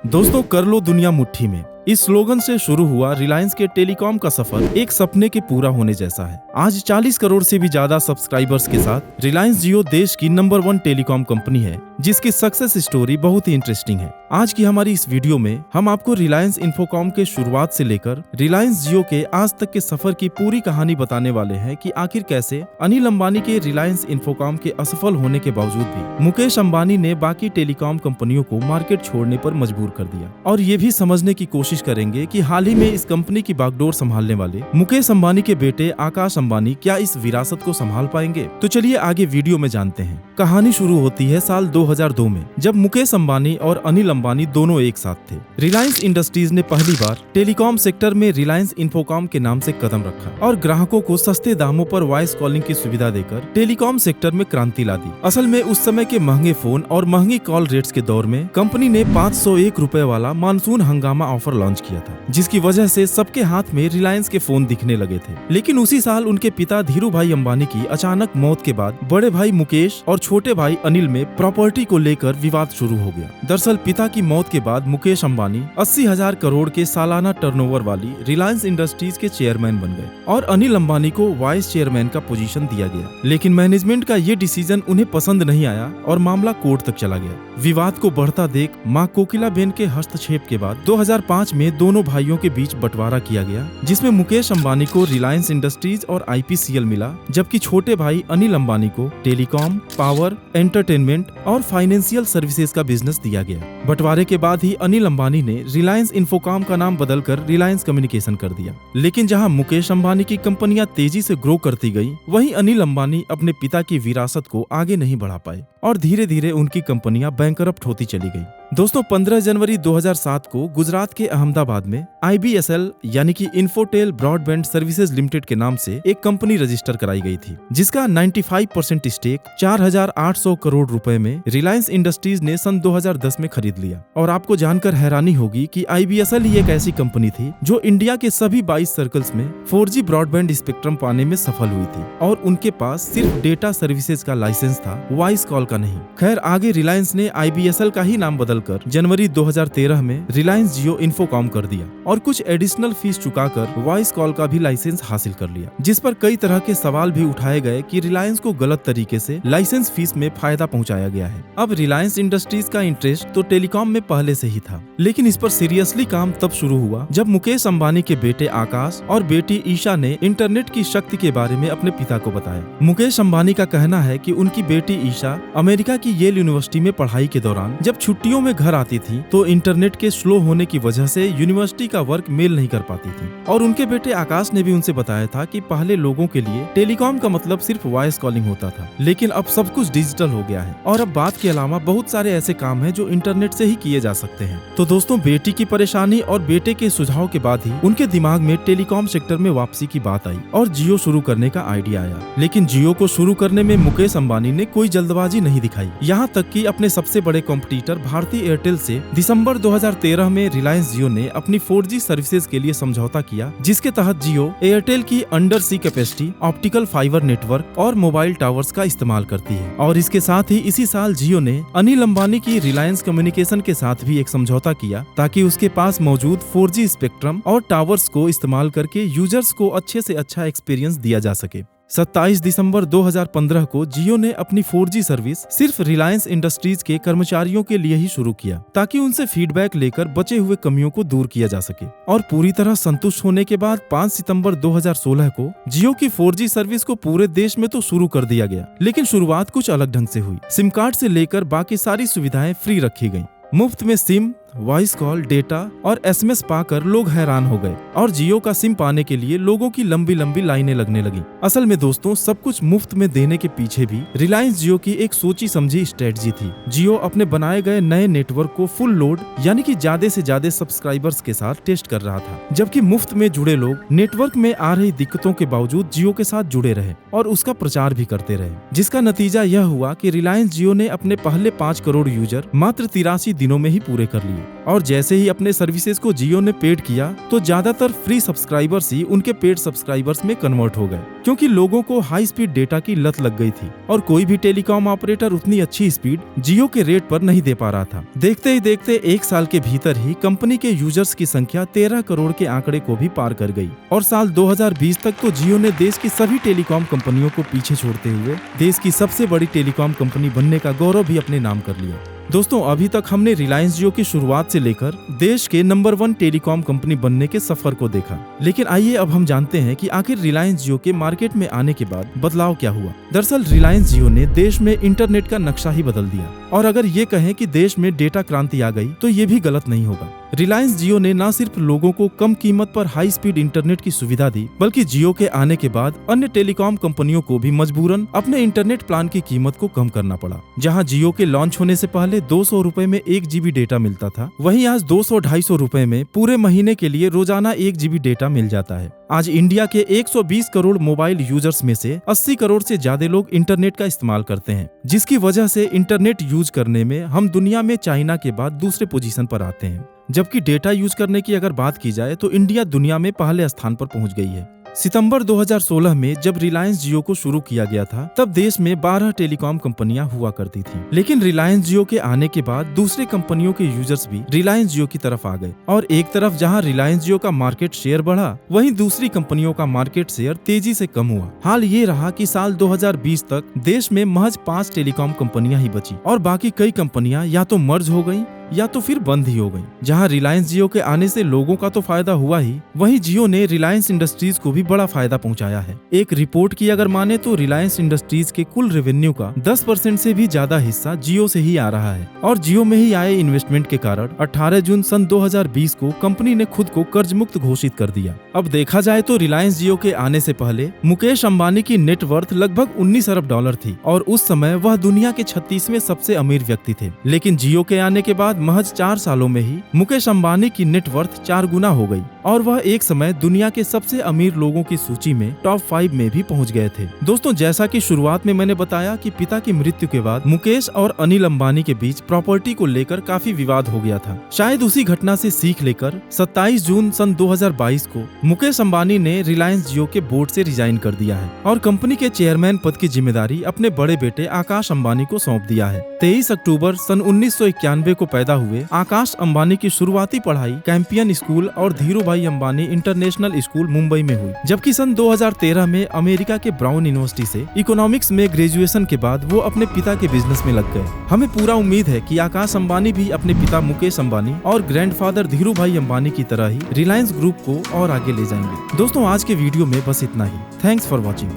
दोस्तों, कर लो दुनिया मुट्ठी में, इस स्लोगन से शुरू हुआ रिलायंस के टेलीकॉम का सफर एक सपने के पूरा होने जैसा है। आज 40 करोड़ से भी ज्यादा सब्सक्राइबर्स के साथ रिलायंस जियो देश की नंबर 1 टेलीकॉम कंपनी है, जिसकी सक्सेस स्टोरी बहुत ही इंटरेस्टिंग है। आज की हमारी इस वीडियो में हम आपको रिलायंस इंफोकॉम के शुरुआत से लेकर रिलायंस जियो के आज तक के सफर की पूरी कहानी बताने वाले हैं कि आखिर कैसे अनिल अंबानी के रिलायंस इंफोकॉम के असफल होने के बावजूद भी मुकेश अंबानी ने बाकी टेलीकॉम कंपनियों को मार्केट छोड़ने पर मजबूर कर दिया। और ये भी समझने की कोशिश करेंगे कि हाल ही में इस कंपनी की बागडोर संभालने वाले मुकेश अंबानी के बेटे आकाश अंबानी क्या इस विरासत को संभाल पाएंगे। तो चलिए आगे वीडियो में जानते हैं। कहानी शुरू होती है साल 2002 में, जब मुकेश अंबानी और अनिल अंबानी दोनों एक साथ थे। रिलायंस इंडस्ट्रीज ने पहली बार टेलीकॉम सेक्टर में रिलायंस इंफोकॉम के नाम से कदम रखा और ग्राहकों को सस्ते दामों पर वॉइस कॉलिंग की सुविधा देकर टेलीकॉम सेक्टर में क्रांति ला दी। असल में उस समय के महंगे फोन और महंगी कॉल रेट्स के दौर में कंपनी ने 501 रुपए वाला मानसून हंगामा ऑफर लॉन्च किया था, जिसकी वजह से सबके हाथ में रिलायंस के फोन दिखने लगे थे। लेकिन उसी साल उनके पिता धीरू भाई अंबानी की अचानक मौत के बाद बड़े भाई मुकेश और छोटे भाई अनिल में प्रॉपर्टी को लेकर विवाद शुरू हो गया। दरअसल पिता की मौत के बाद मुकेश अंबानी 80,000 करोड़ के सालाना टर्नओवर वाली रिलायंस इंडस्ट्रीज के चेयरमैन बन गए और अनिल अंबानी को वाइस चेयरमैन का पोजीशन दिया गया। लेकिन मैनेजमेंट का ये डिसीजन उन्हें पसंद नहीं आया और मामला कोर्ट तक चला गया। विवाद को बढ़ता देख मां कोकिलाबेन के हस्तक्षेप के बाद 2005 में दोनों भाइयों के बीच बंटवारा किया गया, जिसमें मुकेश अंबानी को रिलायंस इंडस्ट्रीज और आईपीसीएल मिला, जबकि छोटे भाई अनिल अंबानी को टेलीकॉम, पावर, एंटरटेनमेंट और फाइनेंशियल सर्विसेज का बिजनेस दिया गया। बंटवारे के बाद ही अनिल अंबानी ने रिलायंस इंफोकॉम का नाम बदलकर रिलायंस कम्युनिकेशन कर दिया। लेकिन जहां मुकेश अंबानी की कंपनियां तेजी से ग्रो करती गई, वहीं अनिल अंबानी अपने पिता की विरासत को आगे नहीं बढ़ा पाए और धीरे धीरे उनकी कंपनियां बैंकरप्ट होती चली गई। दोस्तों, 15 जनवरी 2007 को गुजरात के अहमदाबाद में IBSL यानी कि इन्फोटेल ब्रॉडबैंड सर्विसेज लिमिटेड के नाम से एक कंपनी रजिस्टर कराई गई थी, जिसका 95% स्टेक 4,800 करोड़ रुपए में रिलायंस इंडस्ट्रीज ने सन 2010 में खरीद लिया। और आपको जानकर हैरानी होगी कि IBSL ही एक ऐसी कंपनी थी जो इंडिया के सभी 22 सर्कल्स में 4G ब्रॉडबैंड स्पेक्ट्रम पाने में सफल हुई थी और उनके पास सिर्फ डेटा सर्विसेज का लाइसेंस था, वॉइस कॉल का नहीं। खैर, आगे रिलायंस ने IBSL का ही नाम बदल कर जनवरी 2013 में रिलायंस जियो इंफोकॉम कर दिया और कुछ एडिशनल फीस चुकाकर वॉइस कॉल का भी लाइसेंस हासिल कर लिया, जिस पर कई तरह के सवाल भी उठाए गए कि रिलायंस को गलत तरीके से लाइसेंस फीस में फायदा पहुंचाया गया है। अब रिलायंस इंडस्ट्रीज का इंटरेस्ट तो टेलीकॉम में पहले से ही था, लेकिन इस पर सीरियसली काम तब शुरू हुआ जब मुकेश अंबानी के बेटे आकाश और बेटी ईशा ने इंटरनेट की शक्ति के बारे में अपने पिता को बताया। मुकेश अंबानी का कहना है कि उनकी बेटी ईशा अमेरिका की येल यूनिवर्सिटी में पढ़ाई के दौरान जब छुट्टियों में घर आती थी तो इंटरनेट के स्लो होने की वजह से यूनिवर्सिटी का वर्क मेल नहीं कर पाती थी। और उनके बेटे आकाश ने भी उनसे बताया था कि पहले लोगों के लिए टेलीकॉम का मतलब सिर्फ वॉइस कॉलिंग होता था, लेकिन अब सब कुछ डिजिटल हो गया है और अब बात के अलावा बहुत सारे ऐसे काम हैं जो इंटरनेट से ही किए जा सकते हैं। तो दोस्तों, बेटी की परेशानी और बेटे के सुझाव के बाद ही उनके दिमाग में टेलीकॉम सेक्टर में वापसी की बात आई और जियो शुरू करने का आइडिया आया। लेकिन जियो को शुरू करने में मुकेश अंबानी ने कोई जल्दबाजी नहीं दिखाई, यहाँ तक कि अपने सबसे बड़े कॉम्पिटिटर भारतीय एयरटेल से दिसंबर 2013 में रिलायंस जियो ने अपनी 4G सर्विसेज के लिए समझौता किया, जिसके तहत जियो एयरटेल की अंडर सी कैपेसिटी, ऑप्टिकल फाइबर नेटवर्क और मोबाइल टावर्स का इस्तेमाल करती है। और इसके साथ ही इसी साल जियो ने अनिल अंबानी की रिलायंस कम्युनिकेशन के साथ भी एक समझौता किया, ताकि उसके पास मौजूद 4G स्पेक्ट्रम और टावर्स को इस्तेमाल करके यूजर्स को अच्छे से अच्छा एक्सपीरियंस दिया जा सके। 27 दिसंबर 2015 को जियो ने अपनी 4G सर्विस सिर्फ रिलायंस इंडस्ट्रीज के कर्मचारियों के लिए ही शुरू किया, ताकि उनसे फीडबैक लेकर बचे हुए कमियों को दूर किया जा सके। और पूरी तरह संतुष्ट होने के बाद 5 सितंबर 2016 को जियो की 4G सर्विस को पूरे देश में तो शुरू कर दिया गया, लेकिन शुरुआत कुछ अलग ढंग से हुई। सिम कार्ड से लेकर बाकी सारी सुविधाएं फ्री रखी गयी। मुफ्त में सिम, वॉइस कॉल, डेटा और SMS पाकर लोग हैरान हो गए और जियो का सिम पाने के लिए लोगों की लंबी लंबी लाइनें लगने लगी। असल में दोस्तों, सब कुछ मुफ्त में देने के पीछे भी रिलायंस जियो की एक सोची समझी स्ट्रेटजी थी। जियो अपने बनाए गए नए नेटवर्क को फुल लोड यानी कि ज्यादा से ज्यादा सब्सक्राइबर्स के साथ टेस्ट कर रहा था, जबकि मुफ्त में जुड़े लोग नेटवर्क में आ रही दिक्कतों के बावजूद जियो के साथ जुड़े रहे और उसका प्रचार भी करते रहे, जिसका नतीजा यह हुआ कि रिलायंस जियो ने अपने पहले 5 करोड़ यूजर मात्र 83 दिनों में ही पूरे कर लिए और जैसे ही अपने सर्विसेज को जियो ने पेड किया तो ज्यादातर फ्री सब्सक्राइबर्स ही उनके पेड सब्सक्राइबर्स में कन्वर्ट हो गए, क्योंकि लोगों को हाई स्पीड डेटा की लत लग गई थी और कोई भी टेलीकॉम ऑपरेटर उतनी अच्छी स्पीड जियो के रेट पर नहीं दे पा रहा था। देखते ही देखते 1 साल के भीतर ही कंपनी के यूजर्स की संख्या 13 करोड़ के आंकड़े को भी पार कर गई और साल 2020 तक तो जियो ने देश की सभी टेलीकॉम कंपनियों को पीछे छोड़ते हुए देश की सबसे बड़ी टेलीकॉम कंपनी बनने का गौरव भी अपने नाम कर लिया। दोस्तों, अभी तक हमने रिलायंस जियो की शुरुआत से लेकर देश के नंबर 1 टेलीकॉम कंपनी बनने के सफर को देखा, लेकिन आइए अब हम जानते हैं कि आखिर रिलायंस जियो के मार्केट में आने के बाद बदलाव क्या हुआ। दरअसल रिलायंस जियो ने देश में इंटरनेट का नक्शा ही बदल दिया, और अगर ये कहें कि देश में डेटा क्रांति आ गई तो ये भी गलत नहीं होगा। रिलायंस जियो ने न सिर्फ लोगों को कम कीमत पर हाई स्पीड इंटरनेट की सुविधा दी, बल्कि जियो के आने के बाद अन्य टेलीकॉम कंपनियों को भी मजबूरन अपने इंटरनेट प्लान की कीमत को कम करना पड़ा। जहां जियो के लॉन्च होने से पहले 200 रुपए में 1 GB डेटा मिलता था, वहीं आज 200-250 रुपए में पूरे महीने के लिए रोजाना 1 GB डेटा मिल जाता है। आज इंडिया के 120 करोड़ मोबाइल यूजर्स में से 80 करोड़ से ज्यादा लोग इंटरनेट का इस्तेमाल करते हैं, जिसकी वजह से इंटरनेट यूज करने में हम दुनिया में चाइना के बाद दूसरे पोजीशन पर आते हैं। जबकि डेटा यूज करने की अगर बात की जाए तो इंडिया दुनिया में पहले स्थान पर पहुंच गई है। सितंबर 2016 में जब रिलायंस जियो को शुरू किया गया था, तब देश में 12 टेलीकॉम कंपनियां हुआ करती थीं। लेकिन रिलायंस जियो के आने के बाद दूसरे कंपनियों के यूजर्स भी रिलायंस जियो की तरफ आ गए, और एक तरफ जहां रिलायंस जियो का मार्केट शेयर बढ़ा, वहीं दूसरी कंपनियों का मार्केट शेयर तेजी से कम हुआ। हाल ये रहा कि साल 2020 तक देश में महज 5 टेलीकॉम कंपनियां ही बची और बाकी कई कंपनियां या तो मर्ज हो गयी या तो फिर बंद ही हो गई। जहां रिलायंस जियो के आने से लोगों का तो फायदा हुआ ही, वहीं जियो ने रिलायंस इंडस्ट्रीज को भी बड़ा फायदा पहुंचाया है। एक रिपोर्ट की अगर माने तो रिलायंस इंडस्ट्रीज के कुल रेवेन्यू का 10% से भी ज्यादा हिस्सा जियो से ही आ रहा है, और जियो में ही आए इन्वेस्टमेंट के कारण 18 जून सन 2020 को कंपनी ने खुद को कर्ज मुक्त घोषित कर दिया। अब देखा जाए तो रिलायंस जियो के आने से पहले मुकेश अंबानी की नेटवर्थ लगभग 19 अरब डॉलर थी, और उस समय वह दुनिया के 36वें सबसे अमीर व्यक्ति थे। लेकिन जियो के आने के बाद महज 4 सालों में ही मुकेश अंबानी की नेटवर्थ 4 गुना हो गई, और वह एक समय दुनिया के सबसे अमीर लोगों की सूची में टॉप 5 में भी पहुंच गए थे। दोस्तों, जैसा कि शुरुआत में मैंने बताया कि पिता की मृत्यु के बाद मुकेश और अनिल अंबानी के बीच प्रॉपर्टी को लेकर काफी विवाद हो गया था। शायद उसी घटना से सीख लेकर 27 जून सन 2022 को मुकेश अंबानी ने रिलायंस जियो के बोर्ड से रिजाइन कर दिया है और कंपनी के चेयरमैन पद की जिम्मेदारी अपने बड़े बेटे आकाश अंबानी को सौंप दिया है। 23 अक्टूबर सन 1991 को पैदा हुए आकाश अंबानी की शुरुआती पढ़ाई कैंपियन स्कूल और धीरू भाई अंबानी इंटरनेशनल स्कूल मुंबई में हुई, जबकि सन 2013 में अमेरिका के ब्राउन यूनिवर्सिटी से इकोनॉमिक्स में ग्रेजुएशन के बाद वो अपने पिता के बिजनेस में लग गए। हमें पूरा उम्मीद है कि आकाश अंबानी भी अपने पिता मुकेश अंबानी और ग्रैंडफादर धीरू भाई अंबानी की तरह ही रिलायंस ग्रुप को और आगे ले जाएंगे। दोस्तों, आज के वीडियो में बस इतना ही। Thanks for watching.